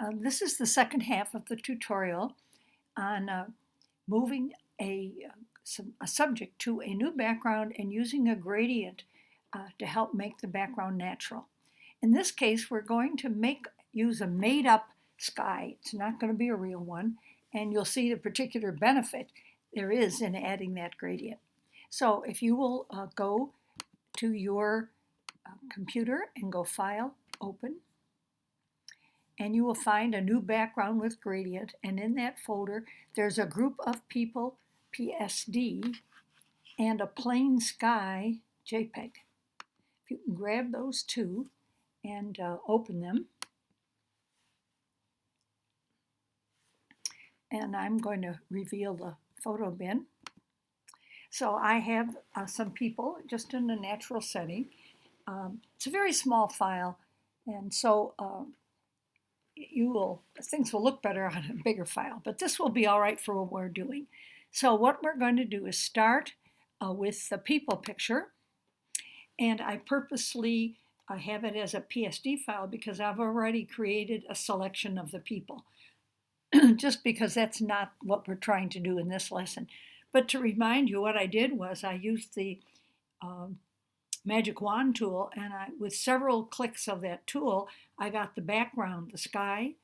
This is the second half of the tutorial on moving a subject to a new background and using a gradient to help make the background natural. In this case, we're going to use a made-up sky. It's not going to be a real one, and you'll see the particular benefit there is in adding that gradient. So if you will go to your computer and go File, Open, and you will find a new background with gradient, and in that folder there's a group of people PSD and a plain sky JPEG. If you can grab those two and open them, and I'm going to reveal the photo bin. So I have some people just in a natural setting. It's a very small file, and so things will look better on a bigger file, but this will be all right for what we're doing. So what we're going to do is start with the people picture, and I purposely have it as a PSD file because I've already created a selection of the people, just because that's not what we're trying to do in this lesson. But to remind you, what I did was I used the magic wand tool, and with several clicks of that tool, I got the background, the sky,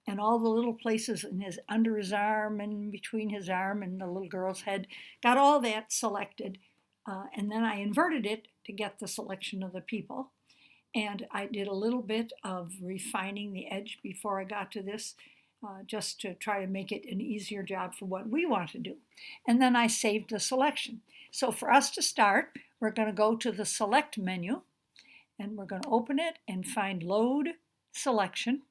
and all the little places under his arm and between his arm and the little girl's head, got all that selected, and then I inverted it to get the selection of the people. And I did a little bit of refining the edge before I got to this, just to try to make it an easier job for what we want to do. And then I saved the selection. So for us to start, we're going to go to the Select menu, and we're going to open it and find Load Selection.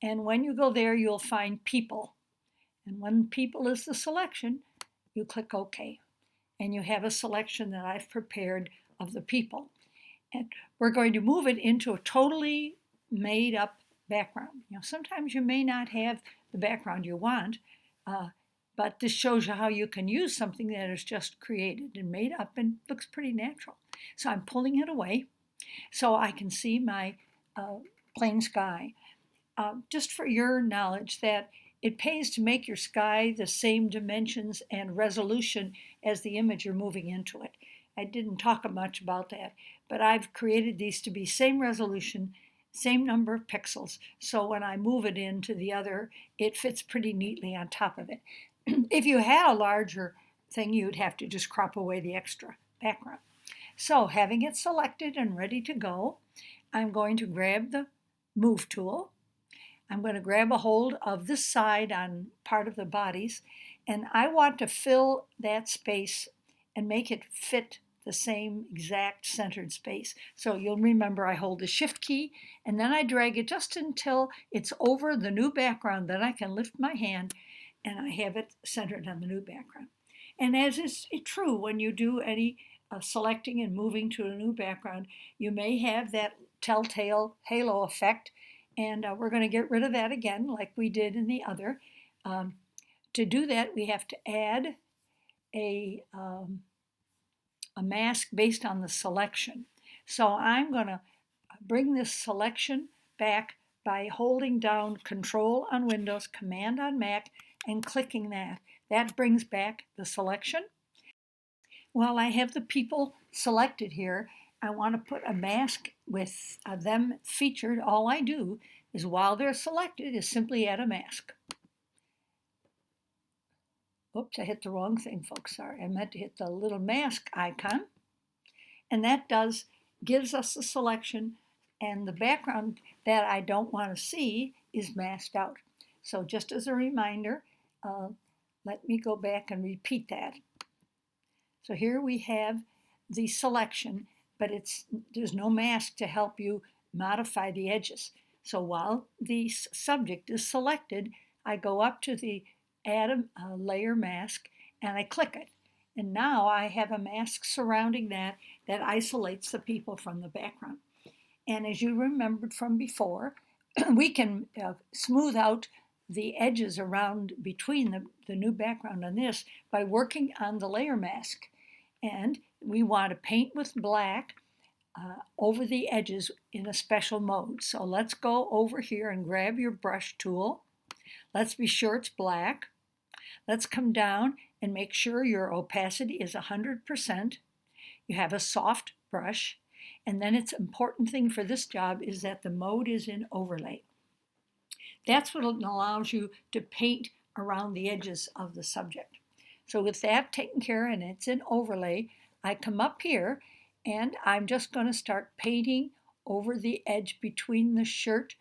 And when you go there, you'll find People. And when People is the selection, you click OK. And you have a selection that I've prepared of the people. And we're going to move it into a totally made up background. Sometimes you may not have the background you want, but this shows you how you can use something that is just created and made up and looks pretty natural. So I'm pulling it away so I can see my plain sky. Just for your knowledge, that it pays to make your sky the same dimensions and resolution as the image you're moving into it. I didn't talk much about that, but I've created these to be same resolution, same number of pixels, so when I move it into the other, it fits pretty neatly on top of it. If you had a larger thing, you'd have to just crop away the extra background. So having it selected and ready to go, I'm going to grab the Move tool. I'm going to grab a hold of this side on part of the bodies, and I want to fill that space and make it fit the same exact centered space. So you'll remember I hold the Shift key, and then I drag it just until it's over the new background. Then I can lift my hand and I have it centered on the new background. And as is true when you do any selecting and moving to a new background, you may have that telltale halo effect, and we're going to get rid of that again like we did in the other. To do that, we have to add a mask based on the selection. So I'm going to bring this selection back by holding down Control on Windows, Command on Mac, and clicking that. That brings back the selection. While I have the people selected here, I want to put a mask with them featured. All I do is, while they're selected, is simply add a mask. Oops, I hit the wrong thing, folks. Sorry, I meant to hit the little mask icon. And that gives us the selection, and the background that I don't want to see is masked out. So just as a reminder, let me go back and repeat that. So here we have the selection, but there's no mask to help you modify the edges. So while the subject is selected, I go up to the Add a Layer Mask, and I click it. And now I have a mask surrounding that isolates the people from the background. And as you remembered from before, we can smooth out the edges around between the new background and this by working on the layer mask. And we want to paint with black over the edges in a special mode. So let's go over here and grab your brush tool. Let's be sure it's black. Let's come down and make sure your opacity is 100%. You have a soft brush. And then it's important thing for this job is that the mode is in overlay. That's what allows you to paint around the edges of the subject. So with that taken care of and it's in overlay, I come up here and I'm just going to start painting over the edge between the shirt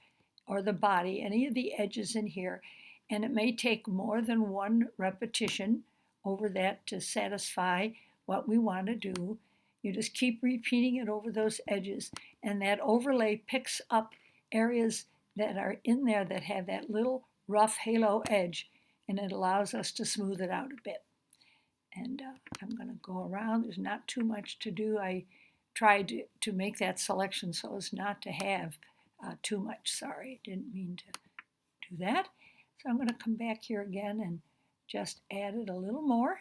or the body, any of the edges in here. And it may take more than one repetition over that to satisfy what we want to do. You just keep repeating it over those edges, and that overlay picks up areas that are in there that have that little rough halo edge, and it allows us to smooth it out a bit. And I'm going to go around. There's not too much to do. I tried to make that selection so as not to have too much. Sorry, didn't mean to do that. So I'm going to come back here again and just add it a little more.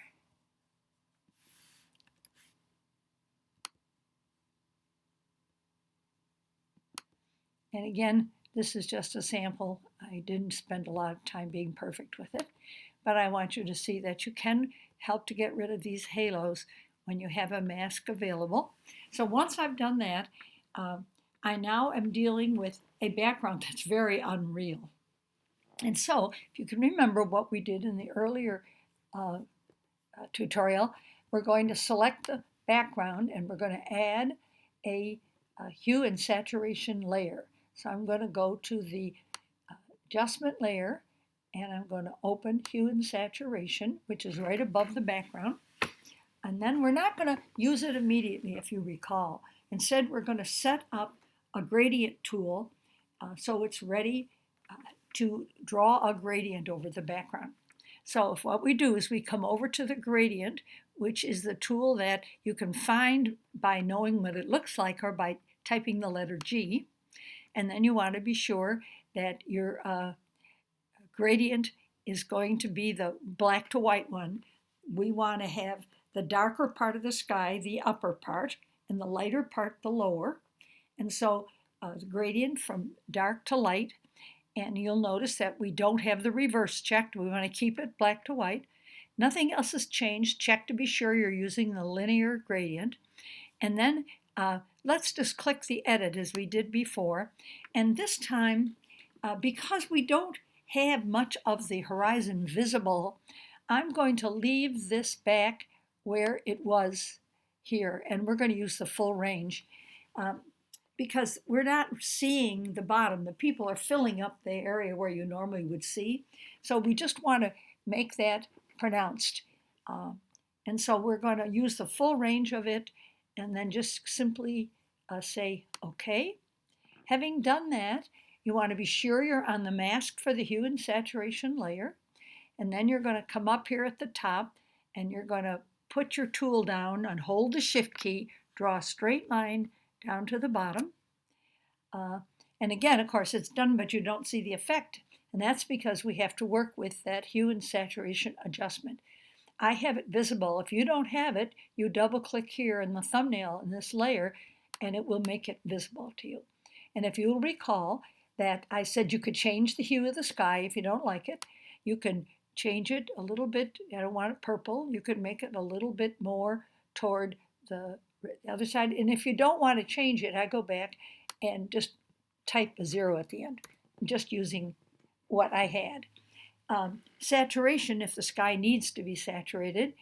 And again, this is just a sample. I didn't spend a lot of time being perfect with it, but I want you to see that you can help to get rid of these halos when you have a mask available. So once I've done that, I now am dealing with a background that's very unreal. And so if you can remember what we did in the earlier tutorial, we're going to select the background and we're going to add a hue and saturation layer. So I'm going to go to the adjustment layer and I'm going to open Hue and Saturation, which is right above the background. And then we're not going to use it immediately, if you recall. Instead, we're going to set up a gradient tool so it's ready to draw a gradient over the background. So if what we do is we come over to the gradient, which is the tool that you can find by knowing what it looks like or by typing the letter G. And then you want to be sure that your gradient is going to be the black to white one. We want to have the darker part of the sky, the upper part, and the lighter part, the lower. And so the gradient from dark to light. And you'll notice that we don't have the reverse checked. We want to keep it black to white. Nothing else has changed. Check to be sure you're using the linear gradient. And then let's just click the edit as we did before. And this time, because we don't have much of the horizon visible, I'm going to leave this back where it was here. And we're going to use the full range because we're not seeing the bottom. The people are filling up the area where you normally would see. So we just want to make that pronounced. And so we're going to use the full range of it and then just simply say OK. Having done that, you want to be sure you're on the mask for the hue and saturation layer. And then you're going to come up here at the top and you're going to put your tool down and hold the shift key, draw a straight line down to the bottom. And again, of course, it's done, but you don't see the effect. And that's because we have to work with that hue and saturation adjustment. I have it visible. If you don't have it, you double click here in the thumbnail in this layer and it will make it visible to you. And if you'll recall that I said you could change the hue of the sky if you don't like it. You can change it a little bit. I don't want it purple. You could make it a little bit more toward the other side. And if you don't want to change it, I go back and just type a 0 at the end. I'm just using what I had. Saturation, if the sky needs to be saturated.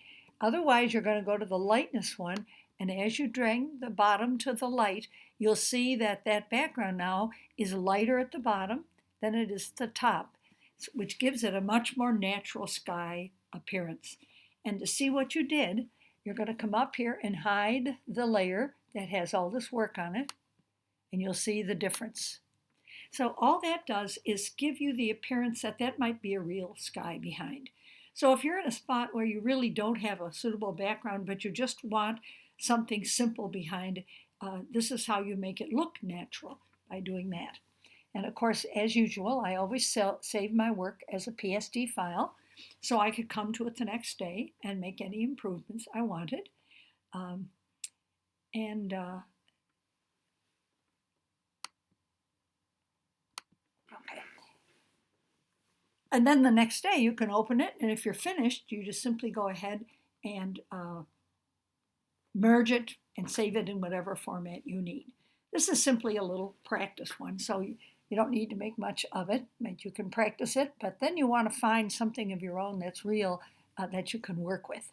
Otherwise, you're going to go to the lightness one. And as you drag the bottom to the light, you'll see that that background now is lighter at the bottom than it is at the top, which gives it a much more natural sky appearance. And to see what you did, you're going to come up here and hide the layer that has all this work on it, and you'll see the difference. So all that does is give you the appearance that that might be a real sky behind. So if you're in a spot where you really don't have a suitable background, but you just want something simple behind, this is how you make it look natural, by doing that. And of course, as usual, I always save my work as a PSD file so I could come to it the next day and make any improvements I wanted. And then the next day you can open it, and if you're finished, you just simply go ahead and merge it and save it in whatever format you need. This is simply a little practice one, so you don't need to make much of it, you can practice it, but then you want to find something of your own that's real that you can work with.